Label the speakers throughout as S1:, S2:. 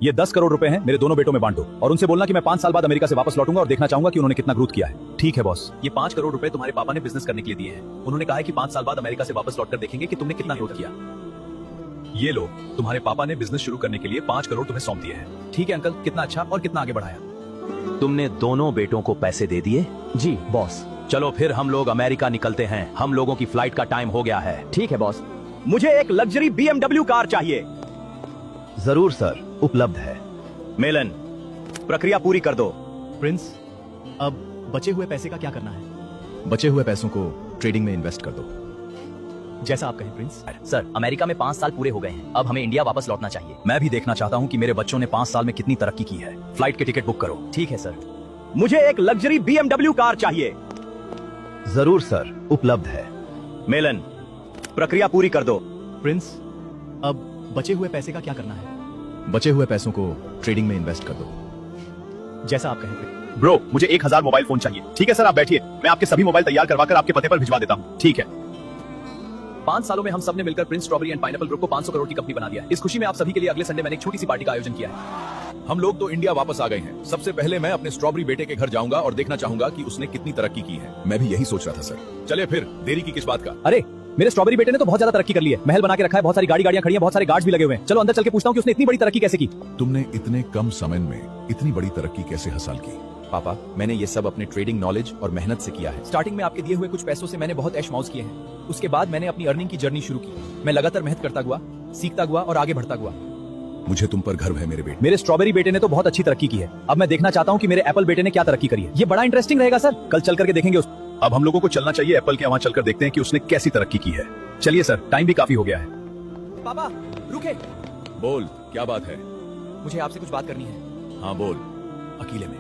S1: ये 10 करोड़ रुपए हैं, मेरे दोनों बेटों में बांट दो और उनसे बोलना कि मैं 5 साल बाद अमेरिका से वापस लौटूंगा और देखना चाहूंगा कि उन्होंने कितना ग्रोथ किया है। ठीक है बॉस। ये 5 करोड़ रुपए तुम्हारे पापा ने बिजनेस करने के लिए दिए हैं। उन्होंने कहा है कि 5 साल बाद अमेरिका से वापस लौटकर देखेंगे कि तुमने कितना ग्रोथ किया। ये लो, तुम्हारे पापा ने बिजनेस शुरू करने के लिए 5 करोड़ तुम्हें सौंप दिए हैं। ठीक है अंकल, कितना अच्छा और कितना आगे बढ़ाया।
S2: तुमने दोनों बेटों को पैसे दे दिए?
S3: जी बॉस।
S2: चलो फिर हम लोग अमेरिका निकलते हैं। हम लोगों की फ्लाइट का टाइम हो गया है।
S3: ठीक है बॉस।
S2: मुझे एक लग्जरी BMW कार चाहिए।
S4: जरूर सर, उपलब्ध है।
S2: मेलन, प्रक्रिया पूरी कर दो।
S1: प्रिंस, अब बचे हुए पैसे का क्या करना है? बचे हुए पैसों को ट्रेडिंग में इन्वेस्ट कर दो। जैसा आप कहें प्रिंस।
S3: सर, अमेरिका में 5 साल पूरे हो गए हैं। अब हमें इंडिया वापस लौटना चाहिए।
S1: मैं भी देखना चाहता हूँ कि मेरे बच्चों ने 5 साल में कितनी तरक्की की है। फ्लाइट की टिकट बुक करो।
S3: ठीक है सर।
S2: मुझे एक लग्जरी BMW कार चाहिए।
S4: जरूर सर, उपलब्ध है।
S2: मेलन, प्रक्रिया पूरी कर दो।
S1: प्रिंस, अब बचे हुए पैसे का क्या करना है? बचे हुए पैसों को ट्रेडिंग में इन्वेस्ट कर दो। जैसा आप कहें। ब्रो, मुझे 1000 मोबाइल फोन चाहिए। ठीक है सर, आप बैठिए, मैं आपके सभी मोबाइल तैयार करवाकर आपके पते पर भिजवा देता हूँ। ठीक है। 5 सालों में हम सब ने मिलकर Prince strawberry and pineapple group को 500 करोड़ की कंपनी बना दिया है। इस खुशी में आप सभी के लिए अगले संडे मैंने एक छोटी सी पार्टी का आयोजन किया है।
S5: हम लोग तो इंडिया वापस आ गए हैं। सबसे पहले मैं अपने स्ट्रॉबेरी बेटे के घर जाऊंगा और देखना चाहूंगा कि उसने कितनी तरक्की की है। मैं भी यही सोच रहा था सर। चलिए फिर, देरी की किस बात का?
S1: अरे, मेरे स्ट्रॉबेरी बेटे ने तो बहुत ज्यादा तरक्की कर ली है। महल बना के रखा है, बहुत सारी गाड़ियां खड़ी हैं, बहुत सारे गार्ड्स भी लगे हुए हैं। चलो अंदर चल के पूछता हूँ कि उसने इतनी बड़ी तरक्की कैसे की।
S5: तुमने इतने कम समय में इतनी बड़ी तरक्की कैसे हासिल की?
S1: पापा, मैंने ये सब अपने ट्रेडिंग नॉलेज और मेहनत से किया है। स्टार्टिंग में आपके दिए हुए कुछ पैसों से मैंने बहुत ऐश मौज किए हैं। उसके बाद मैंने अपनी अर्निंग की जर्नी शुरू की। मैं लगातार मेहनत करता हुआ, सीखता हुआ और आगे बढ़ता हुआ।
S5: मुझे तुम पर गर्व है मेरे बेटे।
S1: मेरे स्ट्रॉबेरी बेटे ने तो बहुत अच्छी तरक्की की है। अब मैं देखना चाहता हूँ कि मेरे एप्पल बेटे ने क्या तरक्की करी है। ये बड़ा इंटरेस्टिंग रहेगा सर। कल चल करके देखेंगे उस।
S5: अब हम लोगों को चलना चाहिए एप्पल के वहाँ चलकर देखते हैं कि उसने कैसी तरक्की की है।
S1: चलिए सर, टाइम भी काफी हो गया है। पापा, रुके।
S5: बोल, क्या बात है?
S1: मुझे आपसे कुछ बात करनी है।
S5: हाँ बोल।
S1: अकेले में।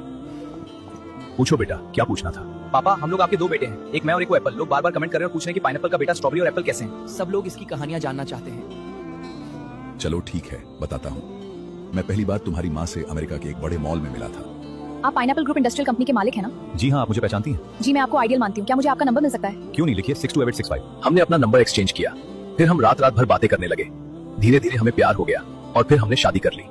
S1: पूछो बेटा, क्या पूछना था?
S3: पापा, हम लोग आपके 2 बेटे हैं, एक मैं और एक वो एप्पल। लोग बार बार कमेंट कर रहे हैं और पूछ रहे हैं कि पाइनएप्पल का बेटा स्ट्रॉबेरी और एप्पल कैसे हैं। सब लोग इसकी कहानियां जानना चाहते हैं।
S5: चलो ठीक है, बताता हूँ। मैं पहली बार तुम्हारी माँ से अमेरिका के एक बड़े मॉल में मिला था।
S6: आप पाइनएप्पल ग्रुप इंडस्ट्रियल कंपनी के मालिक हैं ना?
S1: जी हाँ, आप मुझे पहचानती हैं?
S6: जी, मैं आपको आइडियल मानती हूँ। क्या मुझे आपका नंबर मिल सकता है?
S1: क्यों नहीं, लिखिए 628865। हमने अपना नंबर एक्सचेंज किया, फिर हम रात रात भर बातें करने लगे। धीरे धीरे हमें प्यार हो गया और फिर हमने शादी कर ली।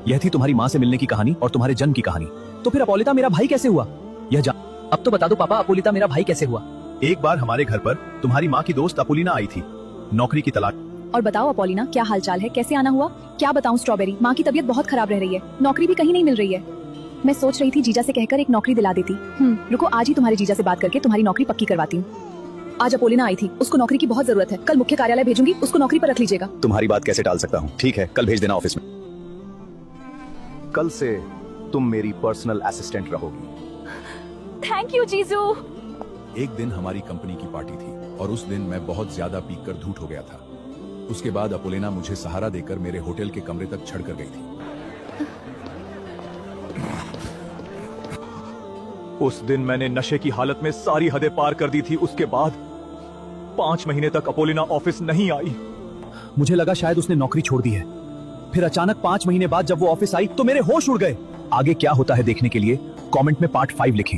S1: यह थी तुम्हारी माँ से मिलने की कहानी और तुम्हारे जन्म की कहानी। तो फिर अपोलिता मेरा भाई कैसे हुआ? यह जान।
S3: अब तो बता दो पापा, अपोलिता मेरा भाई कैसे हुआ?
S1: एक बार हमारे घर पर तुम्हारी माँ की दोस्त अपोलिना आई थी, नौकरी की तलाश।
S6: और बताओ अपोलिना, क्या हालचाल है? कैसे आना हुआ? क्या बताऊं स्ट्रॉबेरी, माँ की तबीयत बहुत खराब रह रही है। नौकरी भी कहीं नहीं मिल रही है। मैं सोच रही थी जीजा से कहकर एक नौकरी दिला देती। रुको, आज ही तुम्हारे जीजा से बात करके तुम्हारी नौकरी पक्की करवाती हूँ। आज अपोलिना आई थी, उसको नौकरी की बहुत जरूरत है। कल मुख्य कार्यालय भेजूंगी, उसको नौकरी पर रख लीजिएगा।
S1: तुम्हारी बात कैसे टाल सकता हूँ? ठीक है, कल भेज देना ऑफिस में।
S4: कल से तुम मेरी पर्सनल असिस्टेंट रहोगी।
S6: थैंक यू जीजू।
S5: एक दिन हमारी कंपनी की पार्टी थी और उस दिन मैं बहुत ज्यादा पीकर धूत हो गया था। उसके बाद अपोलिना मुझे सहारा देकर मेरे होटल के कमरे तक छड़ कर गई थी।
S2: उस दिन मैंने नशे की हालत में सारी हदें पार कर दी थी। उसके बाद 5 महीने तक अपोलिना ऑफिस नहीं आई।
S1: मुझे लगा शायद उसने नौकरी छोड़ दी है। फिर अचानक 5 महीने बाद जब वो ऑफिस आई तो मेरे होश उड़ गए। आगे क्या होता है देखने के लिए कमेंट में पार्ट 5 लिखें।